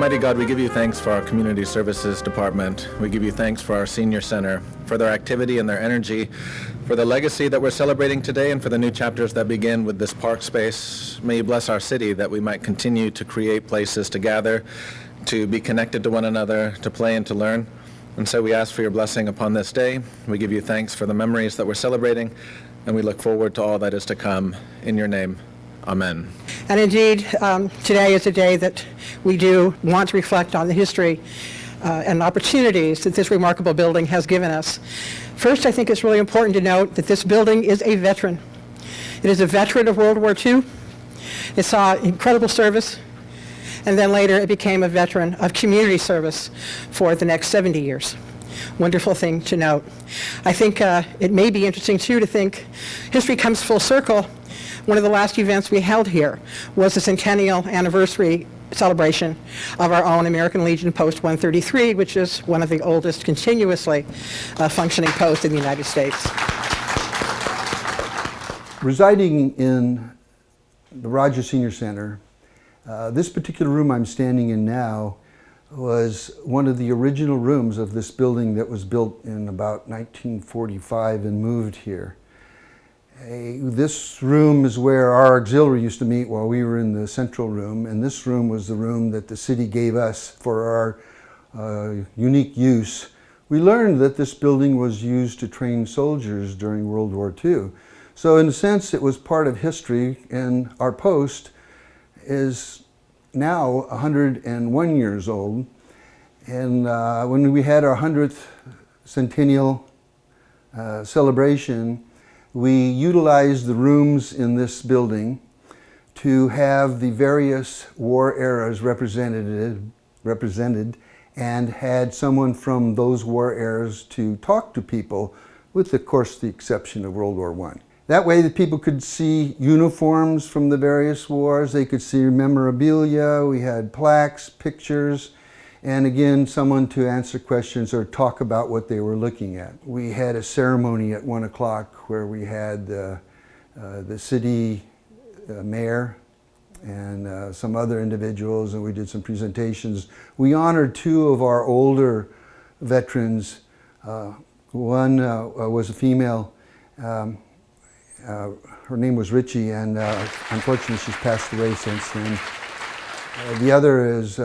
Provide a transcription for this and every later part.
Almighty God, we give you thanks for our Community Services Department. We give you thanks for our Senior Center, for their activity and their energy, for the legacy that we're celebrating today, and for the new chapters that begin with this park space. May you bless our city that we might continue to create places to gather, to be connected to one another, to play and to learn. And so we ask for your blessing upon this day. We give you thanks for the memories that we're celebrating, and we look forward to all that is to come. In your name, amen. And indeed, today is a day that we do want to reflect on the history and opportunities that this remarkable building has given us. First, I think it's really important to note that this building is a veteran. It is a veteran of World War II. It saw incredible service, and then later it became a veteran of community service for the next 70 years. Wonderful thing to note. I think it may be interesting, too, to think history comes full circle. One of the last events we held here was the centennial anniversary celebration of our own American Legion Post 133, which is one of the oldest continuously functioning posts in the United States. Residing in the Rodgers Senior Center, this particular room I'm standing in now was one of the original rooms of this building that was built in about 1945 and moved here. This room is where our auxiliary used to meet while we were in the central room, and this room was the room that the city gave us for our unique use. We learned that this building was used to train soldiers during World War II. So in a sense, it was part of history, and our post is now 101 years old. And when we had our 100th centennial celebration, we utilized the rooms in this building to have the various war eras represented and had someone from those war eras to talk to people, with, of course, the exception of World War I. That way the people could see uniforms from the various wars, they could see memorabilia, we had plaques, pictures, and again, someone to answer questions or talk about what they were looking at. We had a ceremony at 1 o'clock where we had the city mayor and some other individuals, and we did some presentations. We honored two of our older veterans. One was a female. Her name was Richie, and unfortunately she's passed away since then. The other is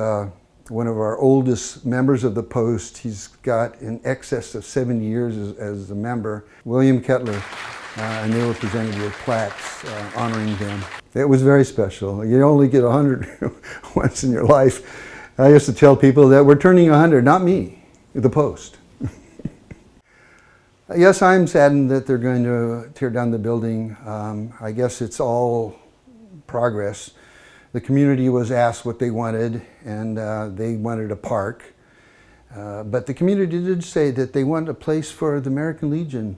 one of our oldest members of the post. He's got in excess of 70 years as a member, William Kettler, and they were presented with plaques honoring them. It was very special. You only get 100 once in your life. I used to tell people that we're turning 100, not me, the post. Yes, I'm saddened that they're going to tear down the building. I guess it's all progress. The community was asked what they wanted, and they wanted a park. But the community did say that they want a place for the American Legion.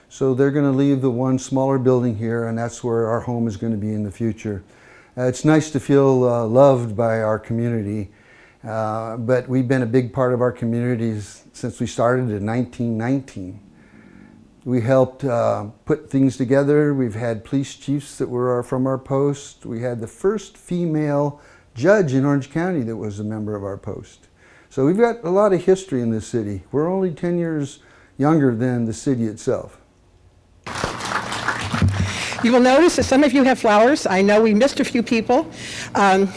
So they're going to leave the one smaller building here, and that's where our home is going to be in the future. It's nice to feel loved by our community, but we've been a big part of our communities since we started in 1919. We helped put things together. We've had police chiefs that were from our post. We had the first female judge in Orange County that was a member of our post. So we've got a lot of history in this city. We're only 10 years younger than the city itself. You will notice that some of you have flowers. I know we missed a few people.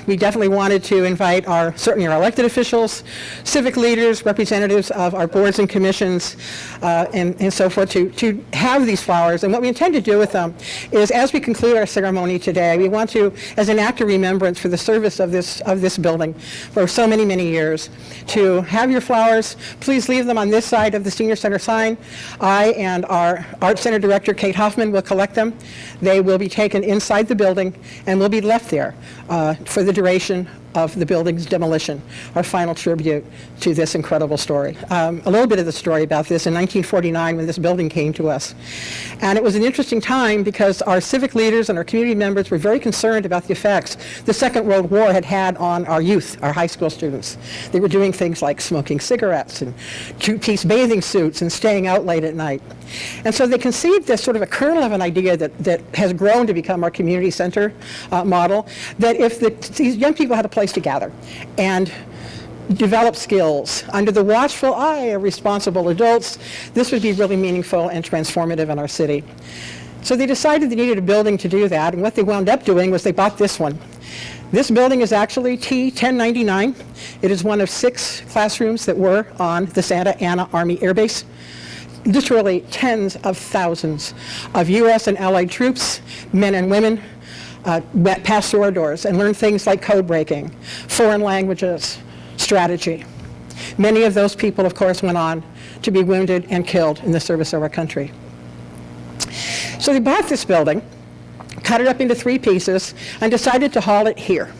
We definitely wanted to invite certainly our elected officials, civic leaders, representatives of our boards and commissions, and so forth to have these flowers. And what we intend to do with them is, as we conclude our ceremony today, we want to, as an act of remembrance for the service of this building for so many, many years, to have your flowers. Please leave them on this side of the Senior Center sign. I and our Art Center Director, Kate Hoffman, will collect them. They will be taken inside the building and will be left there for the duration of the building's demolition, our final tribute to this incredible story. A little bit of the story about this in 1949 when this building came to us. And it was an interesting time because our civic leaders and our community members were very concerned about the effects the Second World War had had on our youth, our high school students. They were doing things like smoking cigarettes and two-piece bathing suits and staying out late at night. And so they conceived this sort of a kernel of an idea that has grown to become our community center model, that if these young people had a place place to gather and develop skills under the watchful eye of responsible adults. This would be really meaningful and transformative in our city. So they decided they needed a building to do that, and what they wound up doing was they bought this one. This building is actually T-1099. It is one of 6 classrooms that were on the Santa Ana Army Air Base. Literally tens of thousands of U.S. and allied troops, men and women, went past through our doors and learned things like code breaking, foreign languages, strategy. Many of those people, of course, went on to be wounded and killed in the service of our country. So they bought this building, cut it up into 3 pieces, and decided to haul it here.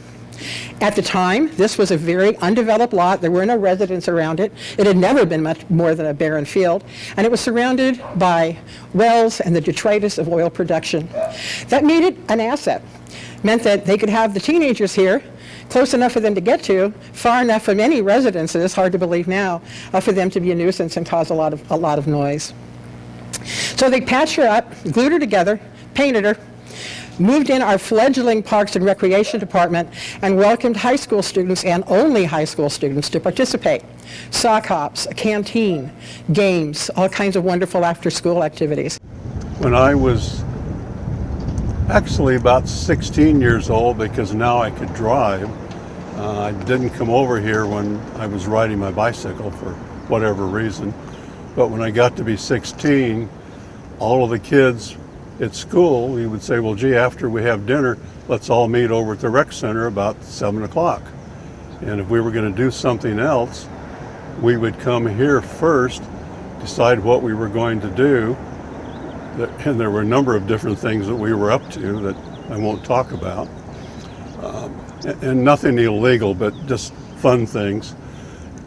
At the time, this was a very undeveloped lot. There were no residents around it. It had never been much more than a barren field, and it was surrounded by wells and the detritus of oil production. That made it an asset. Meant that they could have the teenagers here, close enough for them to get to, far enough from any residences, hard to believe now, for them to be a nuisance and cause a lot of noise. So they patched her up, glued her together, painted her, moved in our fledgling Parks and Recreation Department, and welcomed high school students, and only high school students, to participate. Sock hops, a canteen, games, all kinds of wonderful after-school activities. When I was actually about 16 years old, because now I could drive, I didn't come over here when I was riding my bicycle for whatever reason. But when I got to be 16, all of the kids at school, we would say, well, gee, after we have dinner, let's all meet over at the rec center about 7 o'clock. And if we were going to do something else, we would come here first, decide what we were going to do. And there were a number of different things that we were up to that I won't talk about. And nothing illegal, but just fun things.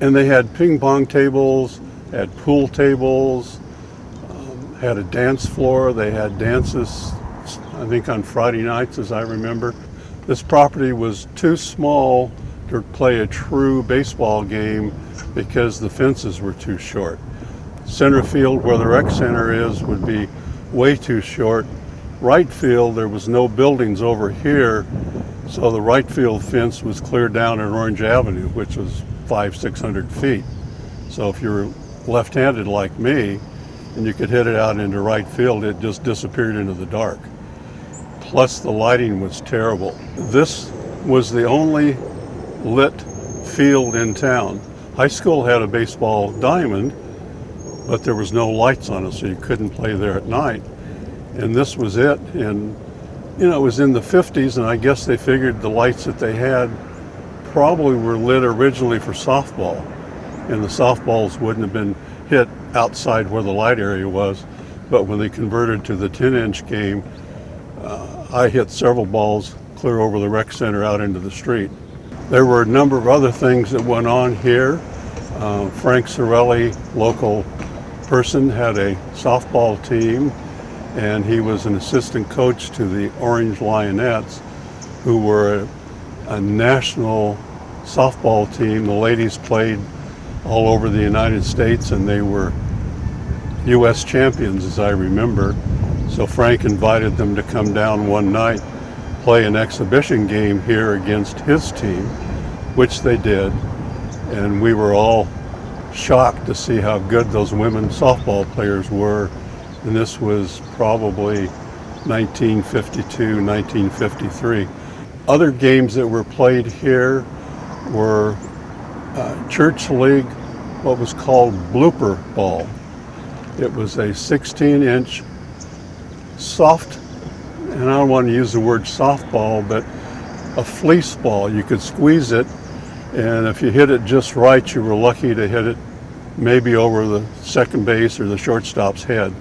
And they had ping pong tables, had pool tables, had a dance floor. They had dances, I think on Friday nights, as I remember. This property was too small to play a true baseball game because the fences were too short. Center field, where the rec center is, would be way too short. Right field, there was no buildings over here, so the right field fence was clear down at Orange Avenue, which was 500-600 feet. So if you're left-handed like me, and you could hit it out into right field, it just disappeared into the dark. Plus the lighting was terrible. This was the only lit field in town. High school had a baseball diamond, but there was no lights on it, so you couldn't play there at night. And this was it. And you know, it was in the 50s, and I guess they figured the lights that they had probably were lit originally for softball, and the softballs wouldn't have been hit outside where the light area was. But when they converted to the 10-inch game, I hit several balls clear over the rec center out into the street. There were a number of other things that went on here. Frank Sorelli, local person, had a softball team, and he was an assistant coach to the Orange Lionettes, who were a national softball team. The ladies played all over the United States, and they were U.S. champions, as I remember. So Frank invited them to come down one night, play an exhibition game here against his team, which they did. And we were all shocked to see how good those women softball players were. And this was probably 1952, 1953. Other games that were played here were Church League, what was called blooper ball. It was a 16-inch soft, and I don't want to use the word softball, but a fleece ball. You could squeeze it, and if you hit it just right, you were lucky to hit it maybe over the second base or the shortstop's head.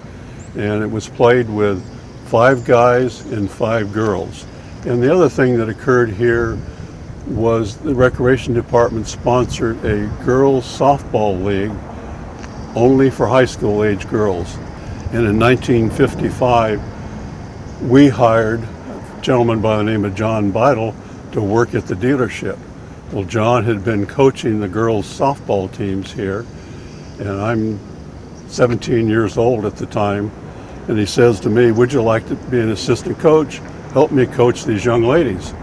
And it was played with 5 guys and 5 girls. And the other thing that occurred here was the Recreation Department sponsored a girls softball league only for high school age girls. And in 1955, we hired a gentleman by the name of John Beidel to work at the dealership. Well, John had been coaching the girls softball teams here, and I'm 17 years old at the time, and he says to me, would you like to be an assistant coach? Help me coach these young ladies.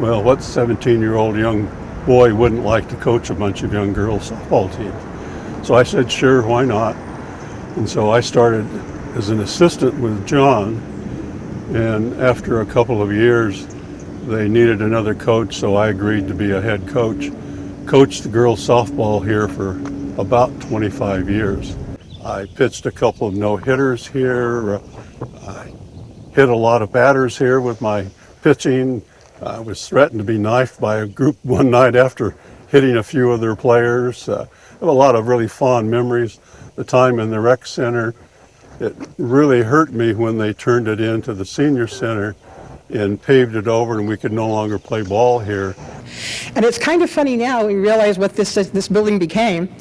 Well, what 17-year-old young boy wouldn't like to coach a bunch of young girls softball teams? So I said, sure, why not? And so I started as an assistant with John, and after a couple of years, they needed another coach, so I agreed to be a head coach. Coached the girls softball here for about 25 years. I pitched a couple of no-hitters here. I hit a lot of batters here with my pitching. I was threatened to be knifed by a group one night after hitting a few of their players. I have a lot of really fond memories. The time in the rec center, it really hurt me when they turned it into the senior center and paved it over, and we could no longer play ball here. And it's kind of funny now, we realize what this building became.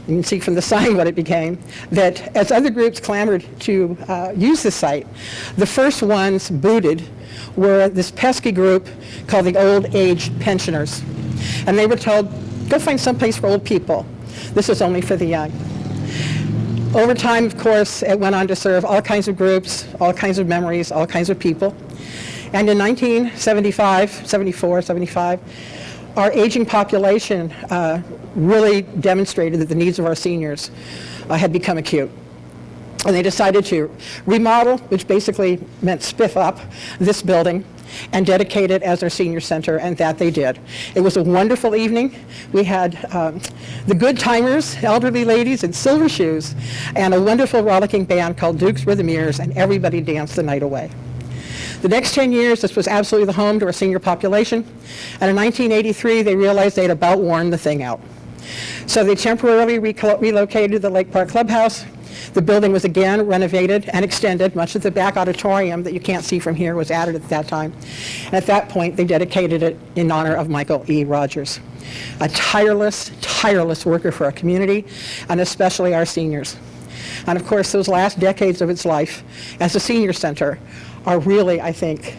You can see from the sign what it became, that as other groups clamored to use the site, the first ones booted were this pesky group called the Old Age Pensioners. And they were told, go find someplace for old people. This is only for the young. Over time, of course, it went on to serve all kinds of groups, all kinds of memories, all kinds of people. And in 1975, our aging population really demonstrated that the needs of our seniors had become acute. And they decided to remodel, which basically meant spiff up this building and dedicate it as their senior center, and that they did. It was a wonderful evening. We had the good timers, elderly ladies in silver shoes, and a wonderful rollicking band called Dukes Rhythmiers, and everybody danced the night away. The next 10 years, this was absolutely the home to our senior population, and in 1983, they realized they'd about worn the thing out. So they temporarily relocated the Lake Park Clubhouse. The building was again renovated and extended, much as the back auditorium that you can't see from here was added at that time. And at that point, they dedicated it in honor of Michael E. Rodgers, a tireless worker for our community, and especially our seniors. And of course, those last decades of its life as a senior center are really, I think,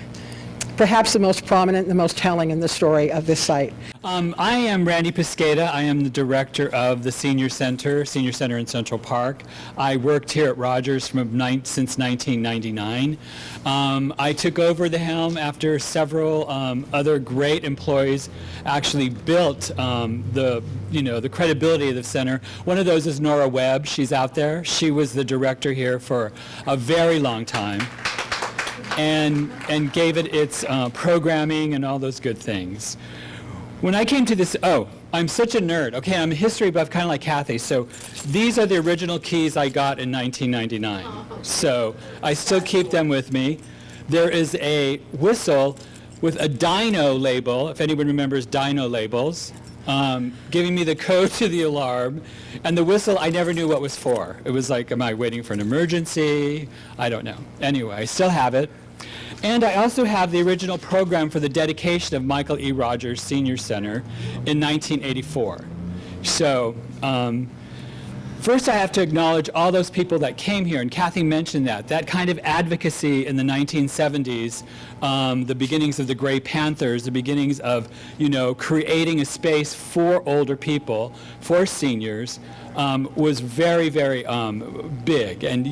perhaps the most prominent and the most telling in the story of this site. I am Randy Piscata. I am the director of the Senior Center in Central Park. I worked here at Rodgers since 1999. I took over the helm after several other great employees actually built the credibility of the center. One of those is Nora Webb. She's out there. She was the director here for a very long time, and gave it its programming and all those good things. When I came to this, I'm such a nerd. Okay, I'm a history buff, kind of like Kathy. So these are the original keys I got in 1999. So I still keep them with me. There is a whistle with a dino label, if anyone remembers dino labels, giving me the code to the alarm. And the whistle, I never knew what was for. It was like, am I waiting for an emergency? I don't know. Anyway, I still have it. And I also have the original program for the dedication of Michael E. Rodgers Senior Center in 1984. So first I have to acknowledge all those people that came here, and Kathy mentioned that kind of advocacy in the 1970s, the beginnings of the Gray Panthers, the beginnings of, creating a space for older people, for seniors, was very, very big. And,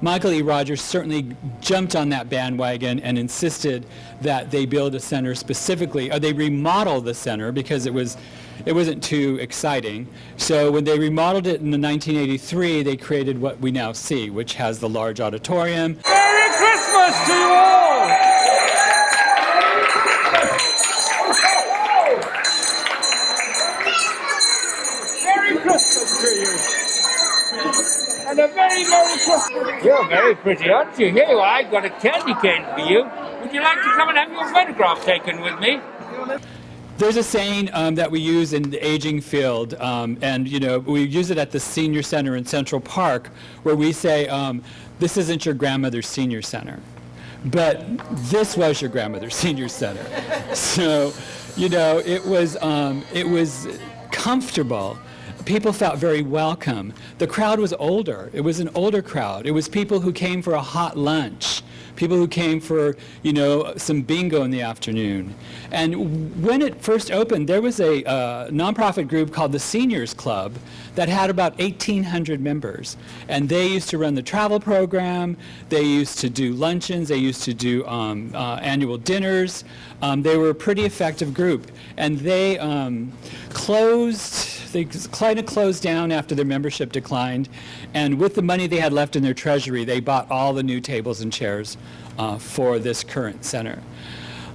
Michael E. Rodgers certainly jumped on that bandwagon and insisted that they build a center specifically, or they remodel the center because it wasn't too exciting. So when they remodeled it in the 1983, they created what we now see, which has the large auditorium. Merry Christmas to you all! Merry Christmas to you! And a very Merry Christmas! You're very pretty, aren't you? Here you are, I've got a candy cane for you. Would you like to come and have your photograph taken with me? There's a saying that we use in the aging field, and we use it at the Senior Center in Central Park, where we say, this isn't your grandmother's senior center, but this was your grandmother's senior center. So, it was comfortable. people felt very welcome. The crowd was older. It was an older crowd. It was people who came for a hot lunch, people who came for, some bingo in the afternoon. And when it first opened, there was a nonprofit group called the Seniors Club that had about 1,800 members. And they used to run the travel program. They used to do luncheons. They used to do annual dinners. They were a pretty effective group. And they kind of closed down after their membership declined. And with the money they had left in their treasury, they bought all the new tables and chairs for this current center.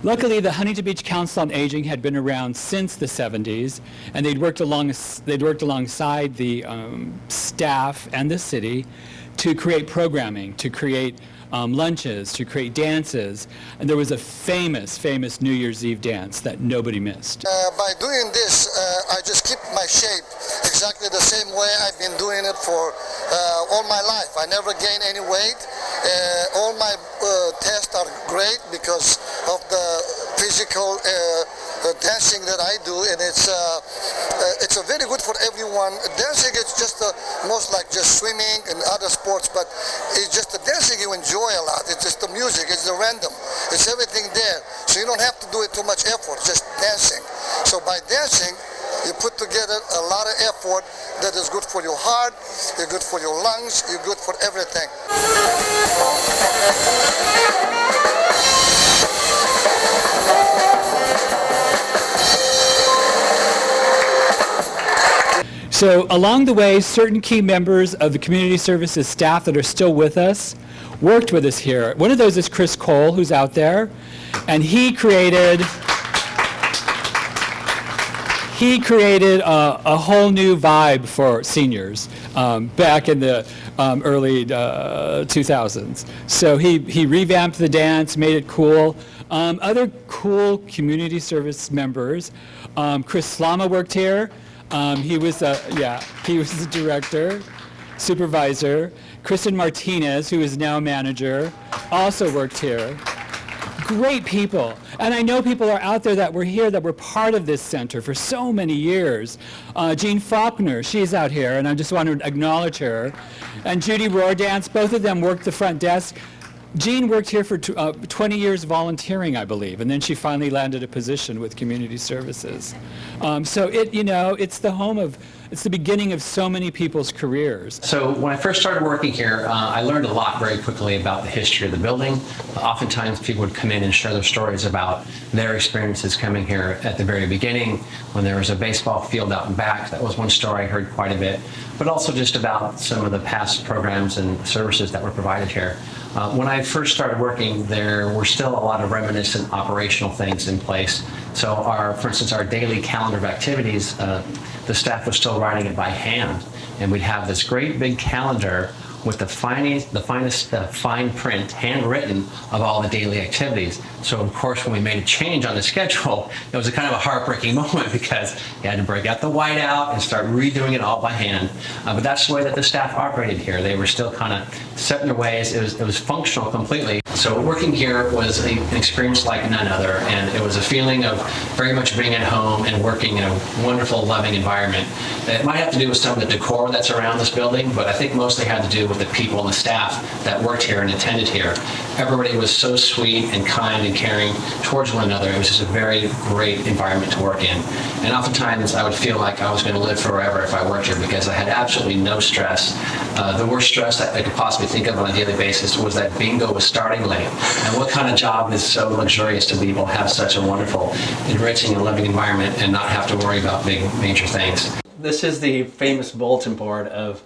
Luckily, the Huntington Beach Council on Aging had been around since the 70s, and they'd worked alongside the staff and the city to create programming, to create lunches, to create dances. And there was a famous New Year's Eve dance that nobody missed. By doing this, I just keep my shape exactly the same way I've been doing it for all my life. I never gain any weight. All my tests are great because of the physical dancing that I do, and it's a very good for everyone. Dancing is just most like just swimming and other sports, but it's just the dancing you enjoy a lot. It's just the music, it's the random, it's everything there. So you don't have to do it too much effort, just dancing. So by dancing, you put together a lot of effort that is good for your heart, you're good for your lungs, you're good for everything. So along the way, certain key members of the community services staff that are still with us worked with us here. One of those is Chris Cole, who's out there, and he created a whole new vibe for seniors back in the early 2000s. So he revamped the dance, made it cool. Other cool community service members, Chris Slama worked here. He was the director, supervisor. Kristen Martinez, who is now manager, also worked here. Great people. And I know people are out there that were here, that were part of this center for so many years. Jean Faulkner, she's out here, and I just want to acknowledge her. And Judy Roordance, both of them worked the front desk. Jean worked here for 20 years volunteering, I believe, and then she finally landed a position with community services. So it's the beginning of so many people's careers. So when I first started working here, I learned a lot very quickly about the history of the building. Oftentimes people would come in and share their stories about their experiences coming here at the very beginning, when there was a baseball field out in back. That was one story I heard quite a bit, but also just about some of the past programs and services that were provided here. When I first started working, there were still a lot of reminiscent operational things in place. So for instance, our daily calendar of activities, the staff was still writing it by hand. And we'd have this great big calendar with the finest fine print, handwritten, of all the daily activities. So of course, when we made a change on the schedule, it was a kind of a heartbreaking moment because you had to break out the whiteout and start redoing it all by hand. But that's the way that the staff operated here. They were still kind of set in their ways. It was functional completely. So working here was an experience like none other, and it was a feeling of very much being at home and working in a wonderful, loving environment. It might have to do with some of the decor that's around this building, but I think mostly had to do with the people and the staff that worked here and attended here. Everybody was so sweet and kind and caring towards one another. It was just a very great environment to work in. And oftentimes I would feel like I was going to live forever if I worked here because I had absolutely no stress. The worst stress that I could possibly think of on a daily basis was that bingo was starting late. And what kind of job is so luxurious to be able to have such a wonderful, enriching and loving environment and not have to worry about big major things. This is the famous bulletin board of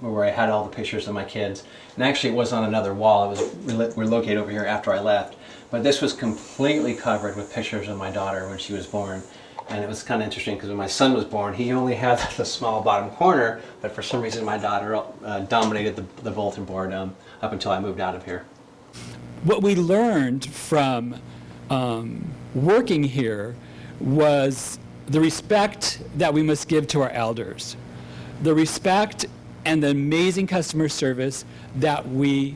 where I had all the pictures of my kids. And actually it was on another wall. It was relocated over here after I left. But this was completely covered with pictures of my daughter when she was born. And it was kind of interesting because when my son was born, he only had the small bottom corner, but for some reason my daughter dominated the bulletin board up until I moved out of here. What we learned from working here was the respect that we must give to our elders, the respect and the amazing customer service that we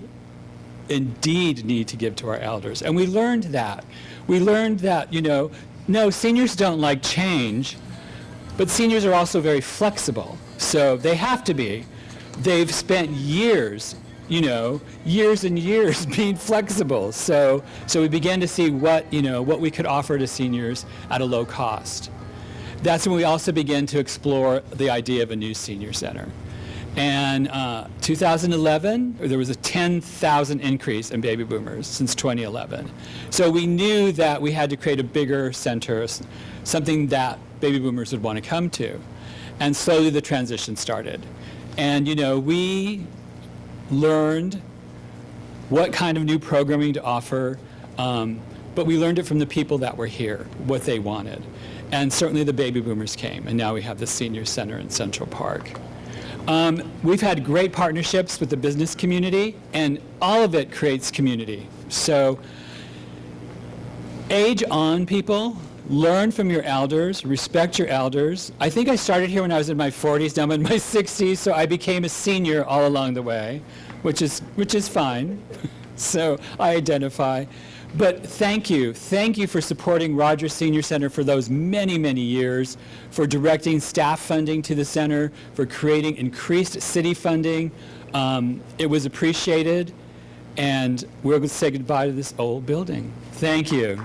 indeed need to give to our elders. And we learned that. We learned that, no, seniors don't like change. But seniors are also very flexible, so they have to be. They've spent years, years and years being flexible. So we began to see what we could offer to seniors at a low cost. That's when we also began to explore the idea of a new senior center. And 2011, there was a 10,000 increase in baby boomers since 2011. So we knew that we had to create a bigger center, something that baby boomers would want to come to. And slowly the transition started. And we learned what kind of new programming to offer, but we learned it from the people that were here, what they wanted. And certainly the baby boomers came, and now we have the Senior Center in Central Park. We've had great partnerships with the business community, and all of it creates community. So age on, people. Learn from your elders, respect your elders. I think I started here when I was in my 40s, now I'm in my 60s, so I became a senior all along the way, which is fine. So I identify. But thank you for supporting Rodgers Senior Center for those many, many years, for directing staff funding to the center, for creating increased city funding. It was appreciated, and we're going to say goodbye to this old building. Thank you.